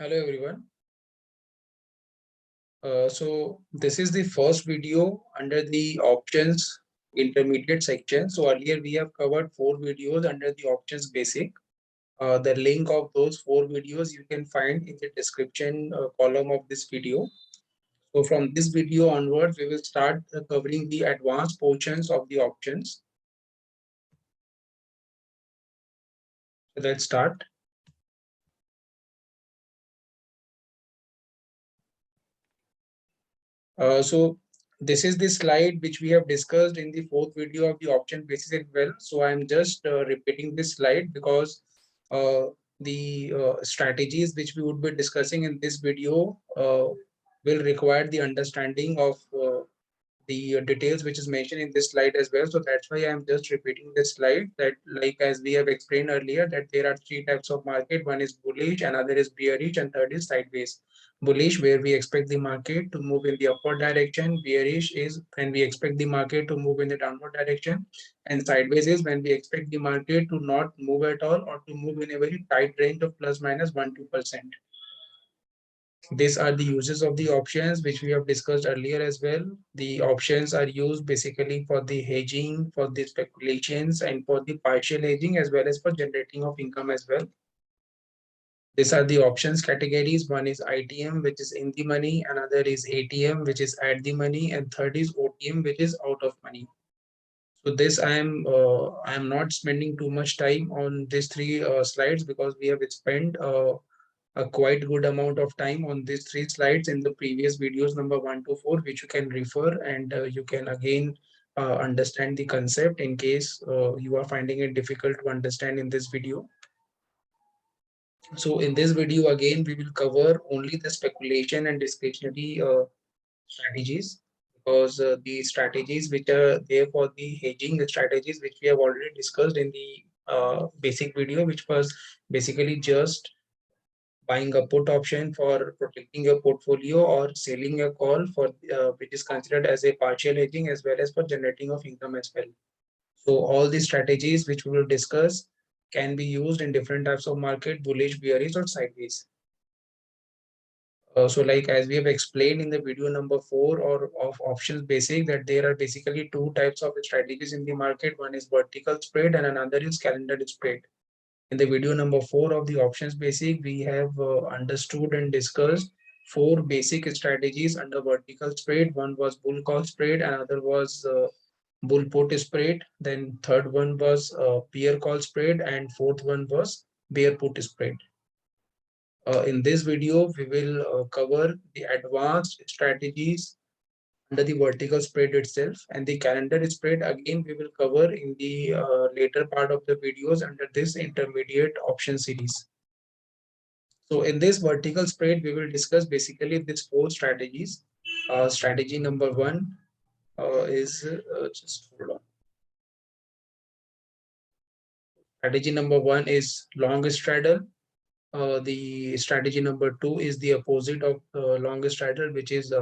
Hello everyone. So this is the first video under the options intermediate section. So earlier we have covered 4 videos under the options basic. The link of those 4 videos you can find in the description column of this video. So from this video onwards, we will start covering the advanced portions of the options. So let's start. So this is the slide which we have discussed in the 4th video of the option basis as well. So I'm just repeating this slide because uh, the strategies which we would be discussing in this video will require the understanding of the details which is mentioned in this slide as well. So that's why I'm just repeating this slide, that like as we have explained earlier, that there are 3 types of market. One is bullish, another is bearish, and third is sideways. Bullish, where we expect the market to move in the upward direction. Bearish is when we expect the market to move in the downward direction. And sideways is when we expect the market to not move at all or to move in a very tight range of plus minus 1-2%. These are the uses of the options which we have discussed earlier as well. The options are used basically for the hedging, for the speculations, and for the partial hedging, as well as for generating of income as well. These are the options categories. One is ITM, which is in the money. Another is ATM, which is at the money. And third is OTM, which is out of money. So this I am not spending too much time on these 3 slides because we have spent a quite good amount of time on these 3 slides in the previous videos number 1 to 4, which you can refer, and you can again understand the concept in case you are finding it difficult to understand in this video. So in this video again we will cover only the speculation and discretionary strategies, because the strategies which are there for the hedging, the strategies which we have already discussed in the basic video, which was basically just buying a put option for protecting your portfolio or selling a call for which is considered as a partial hedging, as well as for generating of income as well. So all these strategies which we will discuss can be used in different types of market: bullish, bearish, or sideways. So like as we have explained in the video number 4 or of options basic, that there are basically 2 types of strategies in the market. One is vertical spread and another is calendar spread. In the video number 4 of the options basic, we have understood and discussed 4 basic strategies under vertical spread. One was bull call spread, another was bull put spread, then third one was bear call spread, and fourth one was bear put spread. In this video, we will cover the advanced strategies under the vertical spread itself, and the calendar spread again we will cover in the later part of the videos under this intermediate option series. So in this vertical spread, we will discuss basically these 4 strategies. Strategy number 1 is just hold on. Strategy number 1 is long straddle. The strategy number 2 is the opposite of long straddle, which is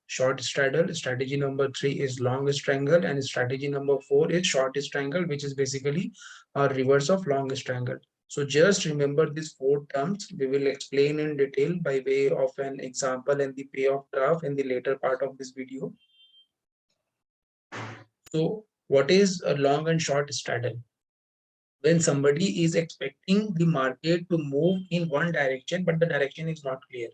short straddle. Strategy number 3 is long strangle, and strategy number 4 is short strangle, which is basically a reverse of long strangle. So just remember these 4 terms. We will explain in detail by way of an example and the payoff graph in the later part of this video. So what is a long and short straddle? When somebody is expecting the market to move in one direction, but the direction is not clear.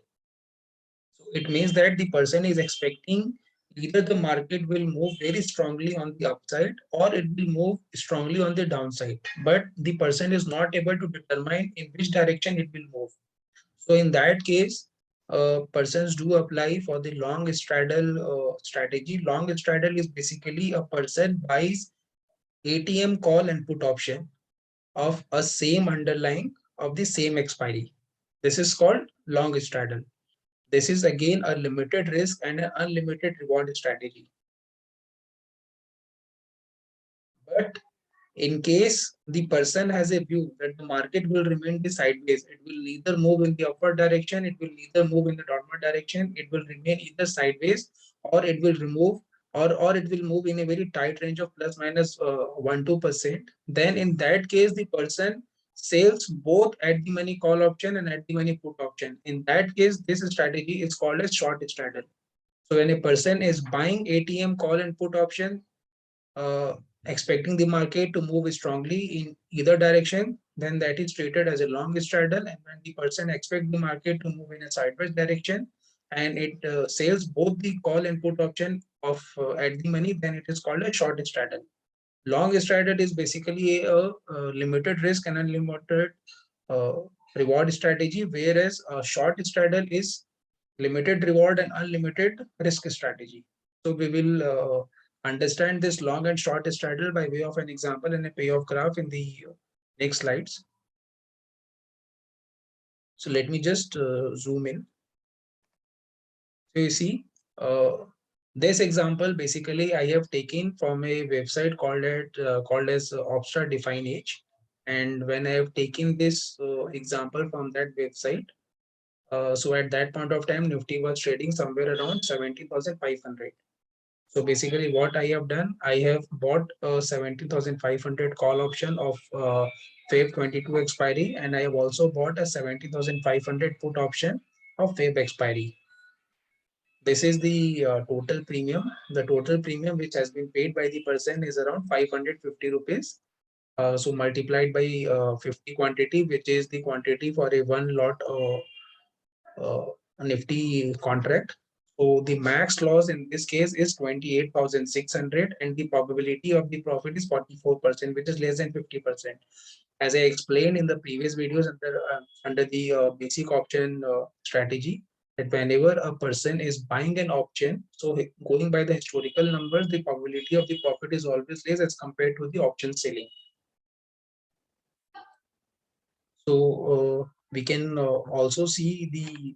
So it means that the person is expecting either the market will move very strongly on the upside or it will move strongly on the downside, but the person is not able to determine in which direction it will move. So in that case, persons do apply for the long straddle strategy. Long straddle is basically a person buys ATM call and put option of a same underlying of the same expiry. This is called long straddle. This is again a limited risk and an unlimited reward strategy. But in case the person has a view that the market will remain the sideways, it will neither move in the upward direction, it will neither move in the downward direction, it will remain either sideways or it will remove or it will move in a very tight range of plus minus 1-2%. Then in that case, the person sells both at the money call option and at the money put option. In that case, this strategy is called a short straddle. So when a person is buying ATM call and put option, uh, expecting the market to move strongly in either direction, then that is treated as a long straddle. And when the person expects the market to move in a sideways direction and it sells both the call and put option of at the money, then it is called a short straddle. Long straddle is basically a limited risk and unlimited uh, reward strategy, whereas a short straddle is limited reward and unlimited risk strategy. So we will understand this long and short straddle by way of an example and a payoff graph in the next slides. So let me just zoom in. So you see, this example basically I have taken from a website called as Opstra Define Age. And when I have taken this example from that website, so at that point of time, Nifty was trading somewhere around 17,500. So basically what I have done, I have bought a 17,500 call option of Feb 22 expiry, and I have also bought a 17,500 put option of Feb expiry. This is the total premium. The total premium which has been paid by the person is around 550 rupees. So multiplied by 50 quantity, which is the quantity for a one lot Nifty contract. So the max loss in this case is 28,600 and the probability of the profit is 44%, which is less than 50%. As I explained in the previous videos under the basic option strategy, that whenever a person is buying an option, so going by the historical numbers, the probability of the profit is always less as compared to the option selling. So we can also see the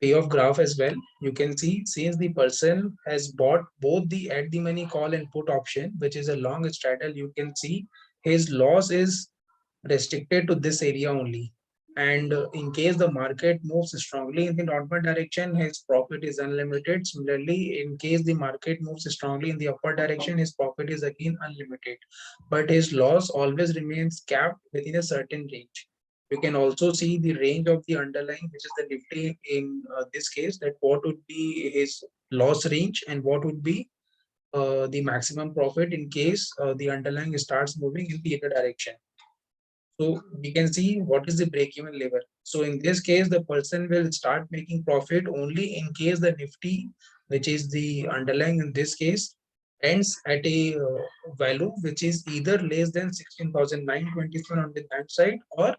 payoff graph as well. You can see since the person has bought both the at the money call and put option, which is a long straddle, you can see his loss is restricted to this area only. And in case the market moves strongly in the downward direction, his profit is unlimited. Similarly, in case the market moves strongly in the upward direction, his profit is again unlimited. But his loss always remains capped within a certain range. You can also see the range of the underlying, which is the Nifty in this case, that what would be his loss range and what would be the maximum profit in case the underlying starts moving in the other direction. So we can see what is the break-even level. So in this case, the person will start making profit only in case the Nifty, which is the underlying in this case, ends at a value which is either less than 16,927 on the left side, or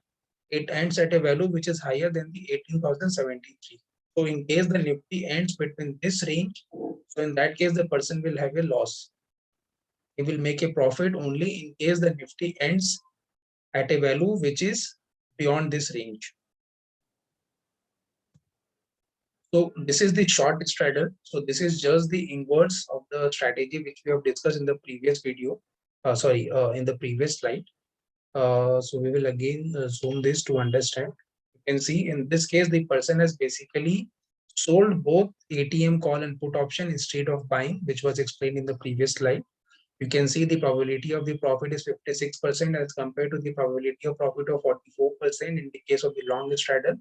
it ends at a value which is higher than the 18,073. So in case the Nifty ends between this range, so in that case, the person will have a loss. He will make a profit only in case the Nifty ends at a value which is beyond this range. So this is the short straddle. So this is just the inverse of the strategy which we have discussed in the previous video. In the previous slide. So we will again zoom this to understand. You can see in this case, the person has basically sold both ATM call and put option instead of buying, which was explained in the previous slide. You can see the probability of the profit is 56% as compared to the probability of profit of 44% in the case of the long straddle.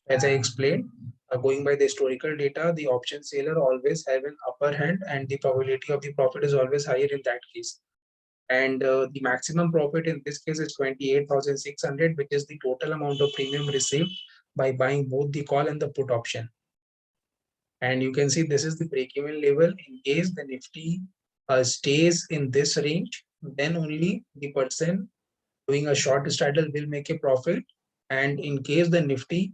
As I explained, going by the historical data, the option seller always have an upper hand and the probability of the profit is always higher in that case. And the maximum profit in this case is 28,600, which is the total amount of premium received by buying both the call and the put option. And you can see this is the break-even level. In case the Nifty stays in this range, then only the person doing a short straddle will make a profit. And in case the Nifty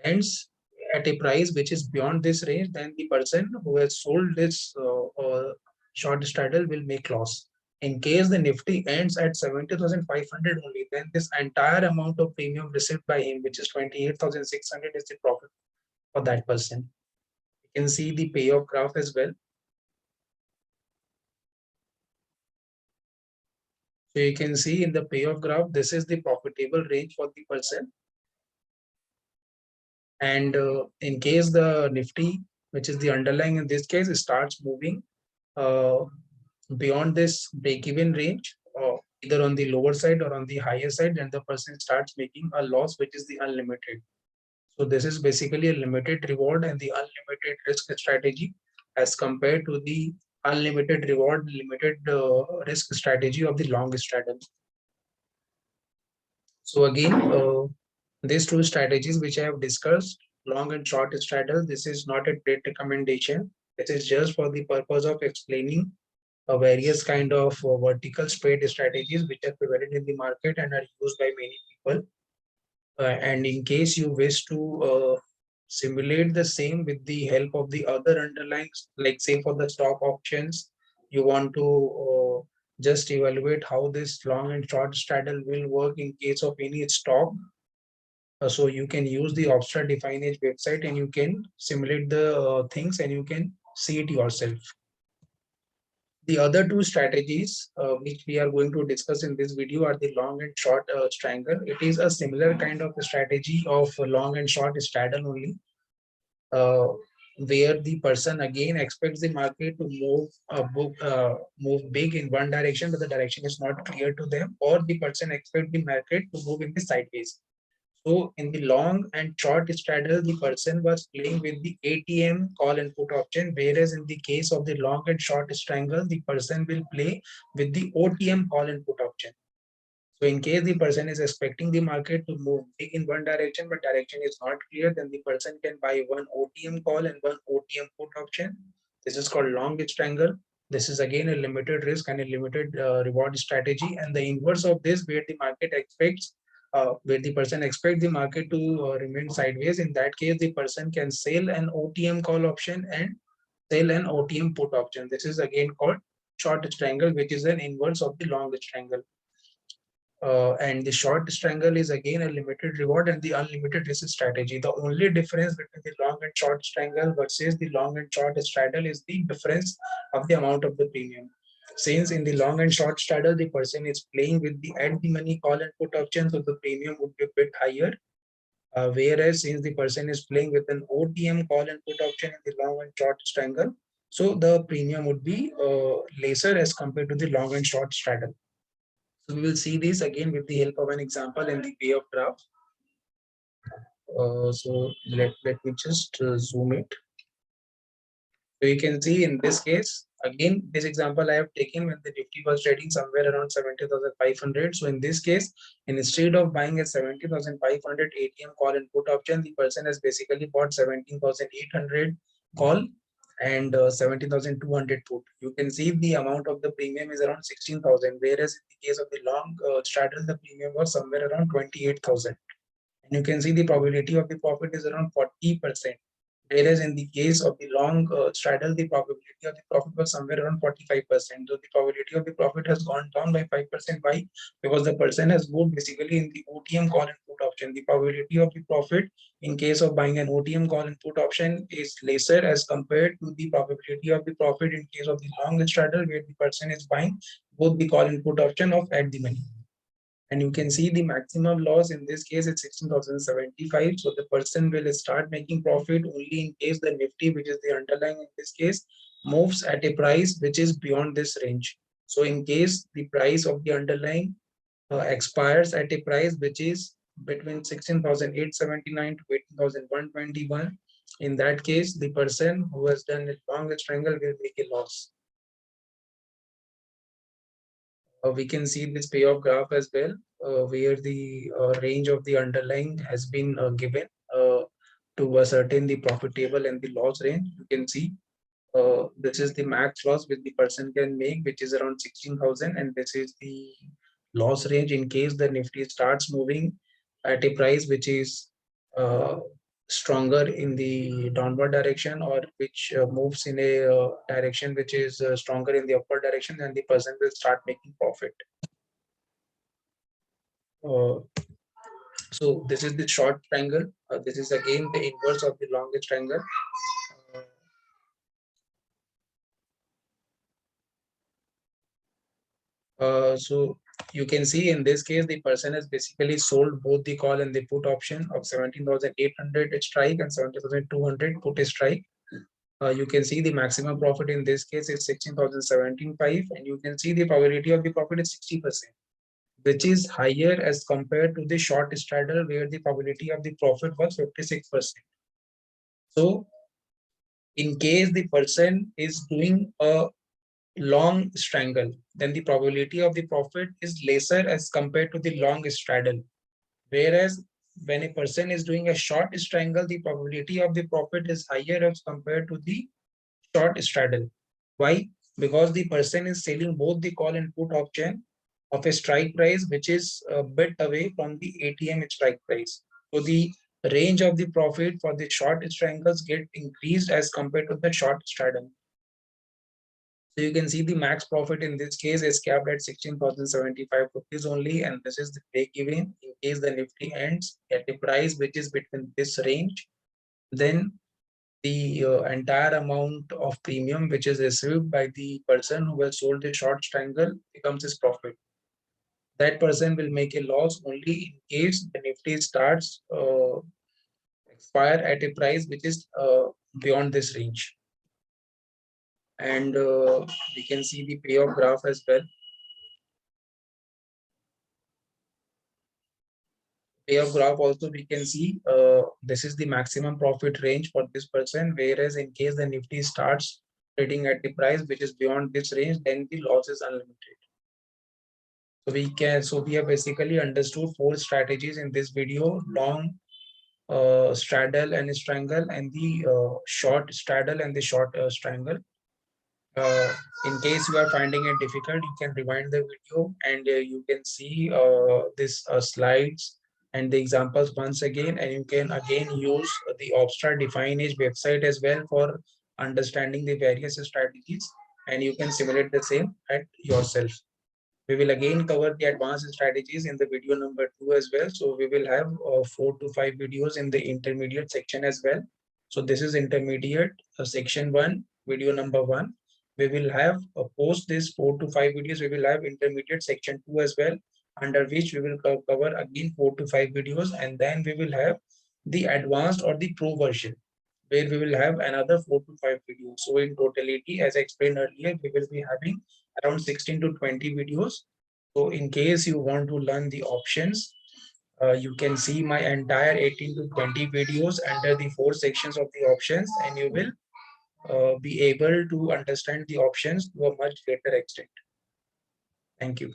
ends at a price which is beyond this range, then the person who has sold this short straddle will make loss. In case the Nifty ends at 70,500 only, then this entire amount of premium received by him, which is 28,600, is the profit for that person. You can see the payoff graph as well. So you can see in the payoff graph, this is the profitable range for the person. And in case the Nifty, which is the underlying in this case, starts moving beyond this break-even range, either on the lower side or on the higher side, then the person starts making a loss, which is the unlimited. So this is basically a limited reward and the unlimited risk strategy as compared to the unlimited reward, limited risk strategy of the long straddle. So again, these two strategies which I have discussed, long and short straddle, this is not a trade recommendation. This is just for the purpose of explaining various kind of vertical spread strategies which are prevalent in the market and are used by many people. And in case you wish to simulate the same with the help of the other underlyings, like say for the stock options, you want to just evaluate how this long and short straddle will work in case of any stock. So you can use the Obstra Define Edge website and you can simulate the things and you can see it yourself. The other two strategies which we are going to discuss in this video are the long and short strangle. It is a similar kind of strategy of long and short straddle only, uh, where the person again expects the market to move big in one direction, but the direction is not clear to them, or the person expects the market to move in the sideways. So in the long and short straddle, the person was playing with the ATM call and put option, whereas in the case of the long and short strangle, the person will play with the OTM call and put option. So in case the person is expecting the market to move big in one direction, but direction is not clear, then the person can buy one OTM call and one OTM put option. This is called long strangle. This is again a limited risk and a limited reward strategy. And the inverse of this, where the market expects, where the person expects the market to remain sideways, in that case, the person can sell an OTM call option and sell an OTM put option. This is again called short strangle, which is an inverse of the long strangle. And the short strangle is again a limited reward and the unlimited risk strategy. The only difference between the long and short strangle versus the long and short straddle is the difference of the amount of the premium. Since in the long and short straddle, the person is playing with the at the money call and put option, so the premium would be a bit higher. Whereas since the person is playing with an OTM call and put option in the long and short strangle, so the premium would be lesser as compared to the long and short straddle. So we will see this again with the help of an example in the payoff graph. So let me just zoom it. So you can see in this case, again, this example I have taken when the Nifty was trading somewhere around 70,500. So in this case, instead of buying a 70,500 ATM call and put option, the person has basically bought 17,800 call and 17,200 put. You can see the amount of the premium is around 16,000, whereas in the case of the long straddle, the premium was somewhere around 28,000. And you can see the probability of the profit is around 40%. Whereas in the case of the long straddle, the probability of the profit was somewhere around 45%. So the probability of the profit has gone down by 5%. Why? Because the person has moved basically in the OTM call and put option. The probability of the profit in case of buying an OTM call and put option is lesser as compared to the probability of the profit in case of the long straddle, where the person is buying both the call and put option of at the money. And you can see the maximum loss in this case is 16,075. So the person will start making profit only in case the Nifty, which is the underlying in this case, moves at a price which is beyond this range. So in case the price of the underlying expires at a price which is between 16,879 to 18,121, in that case, the person who has done a long strangle will make a loss. We can see this payoff graph as well, where the range of the underlying has been given to ascertain the profit table and the loss range. You can see this is the max loss which the person can make, which is around 16,000, and this is the loss range in case the Nifty starts moving at a price which is stronger in the downward direction, or which moves in a direction which is stronger in the upward direction, then the person will start making profit. Uh, so this is the short triangle. This is again the inverse of the longest triangle. So you can see in this case, the person has basically sold both the call and the put option of 17,800 strike and 17,200 put strike. You can see the maximum profit in this case is 16,075, and you can see the probability of the profit is 60%. which is higher as compared to the short straddle where the probability of the profit was 56%. So in case the person is doing a long strangle, then the probability of the profit is lesser as compared to the long straddle. Whereas when a person is doing a short strangle, the probability of the profit is higher as compared to the short straddle. Why? Because the person is selling both the call and put option of a strike price, which is a bit away from the ATM strike price. So the range of the profit for the short strangles get increased as compared to the short straddle. So you can see the max profit in this case is capped at 16,075 rupees only, and this is the break even in case the Nifty ends at a price which is between this range. Then the entire amount of premium which is received by the person who has sold the short strangle becomes his profit. That person will make a loss only in case the Nifty starts expire at a price which is beyond this range. And we can see the payoff graph as well. Payoff graph also we can see this is the maximum profit range for this person, whereas in case the Nifty starts trading at the price which is beyond this range, then the loss is unlimited. So we have basically understood 4 strategies in this video: long, straddle and strangle, and the short straddle and the short strangle. In case you are finding it difficult, you can rewind the video and you can see this slides and the examples once again, and you can again use the Obstra Define Age website as well for understanding the various strategies, and you can simulate the same at yourself. We will again cover the advanced strategies in the video number 2 as well. So we will have 4 to 5 videos in the intermediate section as well. So this is intermediate section 1, video number 1. We will have post this 4 to 5 videos. We will have intermediate section 2 as well, under which we will cover again 4 to 5 videos, and then we will have the advanced or the pro version, where we will have another 4 to 5 videos. So in totality, as I explained earlier, we will be having around 16 to 20 videos. So in case you want to learn the options, you can see my entire 18 to 20 videos under the 4 sections of the options, and you will be able to understand the options to a much greater extent. Thank you.